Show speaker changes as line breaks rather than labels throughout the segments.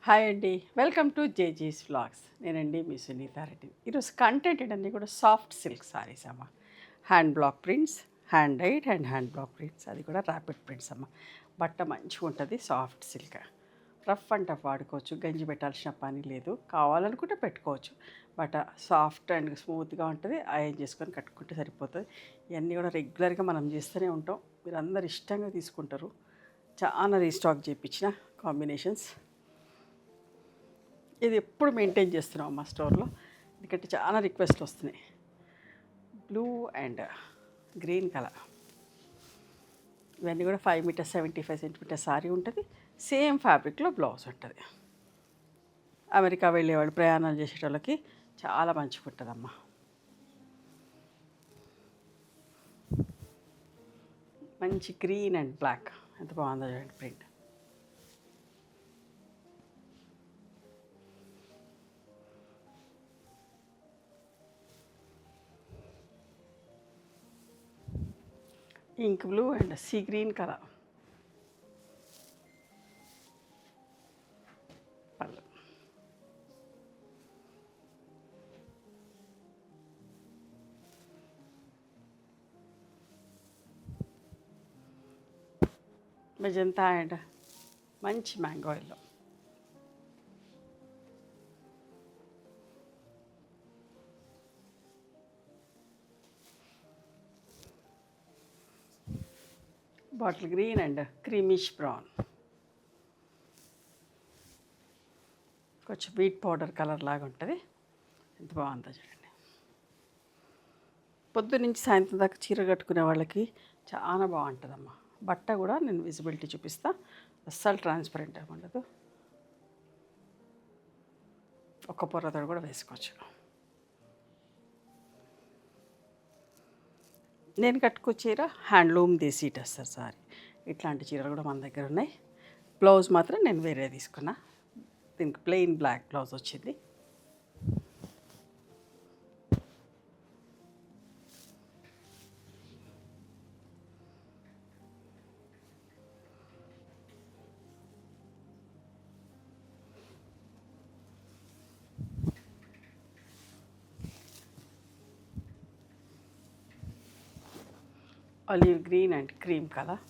Hi అండి, welcome to జేజీస్ vlogs. నేనండి మీ సునీత రెడ్డి. ఈరోజు కంటెంట్ అన్నీ కూడా సాఫ్ట్ సిల్క్ సారీస్ అమ్మ. Hand block prints, hand died and hand block prints, అది కూడా ర్యాపిడ్ ప్రింట్స్ అమ్మ. బట్ట మంచిగా ఉంటుంది, soft silk. Rough and tough వాడుకోవచ్చు, గంజి పెట్టాల్సిన పని లేదు. కావాలనుకుంటే పెట్టుకోవచ్చు. బట్ సాఫ్ట్ అండ్ స్మూత్గా ఉంటుంది, ఐరన్ చేసుకొని కట్టుకుంటే సరిపోతుంది. ఇవన్నీ కూడా రెగ్యులర్గా మనం చేస్తూనే ఉంటాం, మీరు అందరు ఇష్టంగా తీసుకుంటారు. చాలా రీస్టాక్ చేయించిన కాంబినేషన్స్. ఇది ఎప్పుడు మెయింటైన్ చేస్తున్నాం మా స్టోర్లో, ఎందుకంటే చాలా రిక్వెస్ట్లు వస్తున్నాయి. బ్లూ అండ్ గ్రీన్ కలర్, ఇవన్నీ కూడా 5 మీటర్స్ 75 సెంటీమీటర్ సారీ ఉంటుంది. సేమ్ ఫ్యాబ్రిక్లో బ్లౌజ్ ఉంటుంది. అమెరికా వెళ్ళేవాళ్ళు, ప్రయాణాలు చేసేటోళ్ళకి చాలా మంచిగా ఉంటుందమ్మా. మంచి గ్రీన్ అండ్ బ్లాక్, ఎంత బాగుందో చూడండి print. Ink blue and sea green colour పళ్ళు. మెజంతా అండ్ మంచి mango yellow. Bottle green and creamish brown, కొంచెం వీట్ పౌడర్ కలర్ లాగా ఉంటుంది. ఎంత బాగుందో చూడండి. పొద్దు నుంచి సాయంత్రం దాకా చీర కట్టుకునే వాళ్ళకి చాలా బాగుంటుందమ్మా. బట్ట కూడా నేను విజిబిలిటీ చూపిస్తా, అస్సలు ట్రాన్స్పరెంట్ ఉండదు. ఒక్క పొరతో కూడా వేసుకోవచ్చు. నేను కట్టుకో చీర హ్యాండ్లూమ్ దేశీ టస్సర్ సారీ. ఇట్లాంటి చీరలు కూడా మన దగ్గర ఉన్నాయి. బ్లౌజ్ మాత్రం నేను వేరే తీసుకున్నా, దీనికి ప్లెయిన్ బ్లాక్ బ్లౌజ్ వచ్చింది. Olive green and cream colour.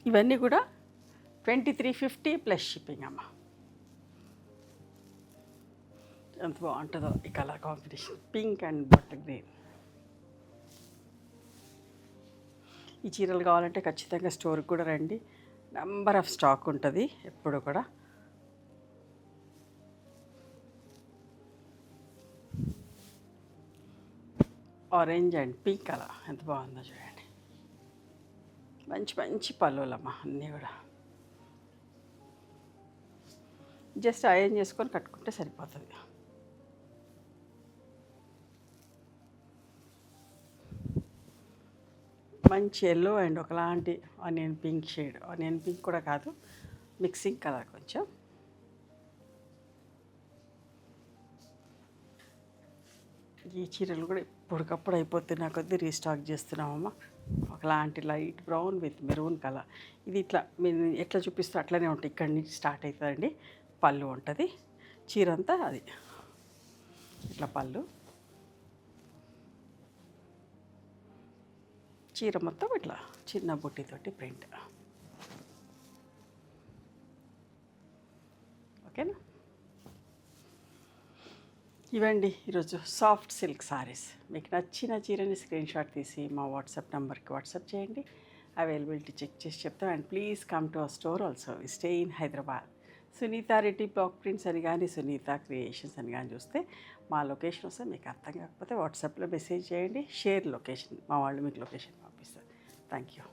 ఇవన్నీ కూడా 2350 ప్లస్ షిప్పింగ్ అమ్మ. ఎంత బాగుంటుందో ఈ colour combination, pink and bottle green. ఈ చీరలు కావాలంటే ఖచ్చితంగా స్టోర్కి కూడా రండి, నెంబర్ ఆఫ్ స్టాక్ ఉంటుంది ఎప్పుడు కూడా. ఆరెంజ్ అండ్ పింక్ కలర్, ఎంత బాగుందో చూడండి. మంచి మంచి పళ్ళులమ్మా అన్నీ కూడా. జస్ట్ ఐరన్ చేసుకొని కట్టుకుంటే సరిపోతుంది. మంచి ఎల్లో అండ్ ఒకలాంటి onion pink shade, onion pink కూడా కాదు, మిక్సింగ్ కలర్ కొంచెం. ఈ చీరలు కూడా ఇప్పటికప్పుడు అయిపోతున్నా కొద్దీ రీస్టాక్ చేస్తున్నామమ్మా. ఒకలాంటి light brown with maroon colour. ఇది ఇట్లా మీరు ఎట్లా చూపిస్తే అట్లనే ఉంటుంది, ఇక్కడి నుంచి స్టార్ట్ అవుతుందండి. పళ్ళు ఉంటుంది, చీర అంతా అది ఇట్లా పళ్ళు, చీర మొత్తం ఇట్లా చిన్న బుట్టితోటి ప్రింట్. ఓకేనా? ఇవండి ఈరోజు సాఫ్ట్ సిల్క్ సారీస్. మీకు నచ్చిన చీరని స్క్రీన్ షాట్ తీసి మా వాట్సాప్ నెంబర్కి వాట్సాప్ చేయండి. అవైలబిలిటీ చెక్ చేసి చెప్తాం. And please come to our store also. We stay in Hyderabad. Sunita Reddy black prints అని కానీ, సునీత క్రియేషన్స్ అని కానీ చూస్తే మా లొకేషన్ వస్తే, మీకు అర్థం కాకపోతే వాట్సాప్లో మెసేజ్ చేయండి, షేర్ లొకేషన్, మా వాళ్ళు మీకు లొకేషన్ పంపిస్తారు. Thank you.